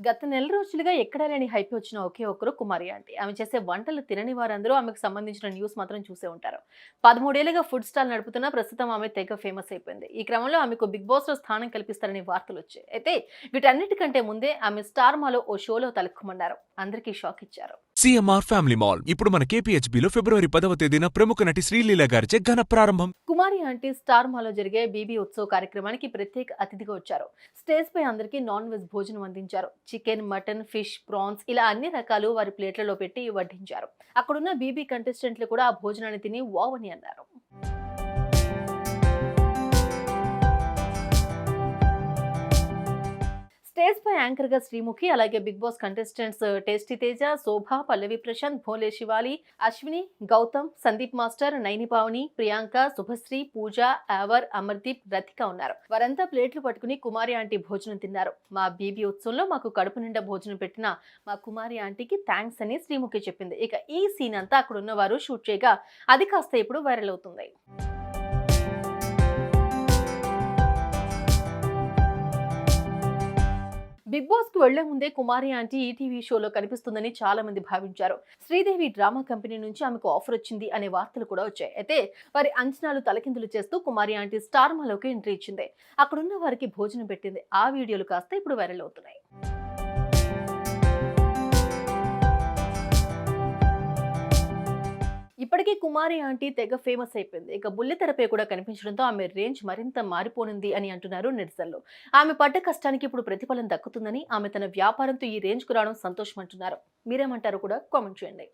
గత నెల రోజులుగా ఎక్కడా లేని హైప్ వచ్చిన ఒకే ఒక్కరు కుమారి ఆంటీ. ఆమె చేసే వంటలు తినని వారందరూ ఆమెకు సంబంధించిన న్యూస్ మాత్రం చూసే ఉంటారు. 13 ఏళ్లుగా ఫుడ్ స్టాల్ నడుపుతున్నా ప్రస్తుతం ఆమె తెగ ఫేమస్ అయిపోయింది. ఈ క్రమంలో ఆమెకు బిగ్ బాస్ లో స్థానం కల్పిస్తారని వార్తలు వచ్చాయి. అయితే వీటన్నిటికంటే ముందే ఆమె స్టార్ మాలో ఓ షోలో తలెక్కుమన్నారు. అందరికీ షాక్ ఇచ్చారు. సిఎంఆర్ ఫ్యామిలీ మాల్ ఇప్పుడు మన కేపీహెచ్బీలో ఫిబ్రవరి 10వ తేదీన ప్రముఖ నటి శ్రీలీల గారిచే ఘన ప్రారంభం. కుమారి ఆంటీ స్టార్ మాలో జరిగే బీబీ ఉత్సవ్ కార్యక్రమానికి ప్రత్యేక అతిథిగా వచ్చారు. స్టేజ్ పై అందరికీ నాన్ వెజ్ భోజనం అందించారు. చికెన్, మటన్, ఫిష్, ప్రాన్స్ ఇలా అన్ని రకాలు వారి ప్లేట్లలో పెట్టి వడ్డించారు. అక్కడున్న బీబీ కంటెస్టెంట్లు కూడా ఆ భోజనాన్ని తిని వావ్ అని అన్నారు. స్టేజ్ పై యాంకర్ గా శ్రీముఖి, అలాగే Bigg Boss contestants Tasty Teja, Shobha, Pallavi Prashanth, Bhole Shavali, Ashwini, Gautam, Sandeep master, Naini Pavani, Priyanka, Subhashree, Pooja, ఆవర్, అమర్దీప్, రతిక ఉన్నారు. వారంతా ప్లేట్లు పట్టుకుని కుమారి ఆంటీ భోజనం తిన్నారు. మా బీబీ ఉత్సవంలో మాకు కడుపు నిండా భోజనం పెట్టిన మా కుమారి ఆంటీకి థ్యాంక్స్ అని శ్రీముఖి చెప్పింది. ఇక ఈ సీన్ అంతా అక్కడ ఉన్న వారు షూట్ చేయగా అది కాస్త ఇప్పుడు వైరల్ అవుతుంది. బిగ్ బాస్ కు వెళ్లే ముందే కుమారి ఆంటీ ఈటీవీ షోలో కనిపిస్తుందని చాలా మంది భావించారు. శ్రీదేవి డ్రామా కంపెనీ నుంచి ఆమెకు ఆఫర్ వచ్చింది అనే వార్తలు కూడా వచ్చాయి. అయితే వారి అంచనాలు తలకిందులు చేస్తూ కుమారి ఆంటీ స్టార్ మాలోకి ఎంట్రీ ఇచ్చింది. అక్కడున్న వారికి భోజనం పెట్టింది. ఆ వీడియోలు కాస్త ఇప్పుడు వైరల్ అవుతున్నాయి. ఇప్పటికీ కుమారి ఆంటీ తెగ ఫేమస్ అయిపోయింది. ఇక బుల్లితెరపై కూడా కనిపించడంతో ఆమె రేంజ్ మరింత మారిపోనుంది అని అంటున్నారు నెటిజన్లు. ఆమె పడ్డ కష్టానికి ఇప్పుడు ప్రతిఫలం దక్కుతుందని, ఆమె తన వ్యాపారంతో ఈ రేంజ్ కు రావడం సంతోషం అంటున్నారు. మీరేమంటారో కూడా కామెంట్ చేయండి.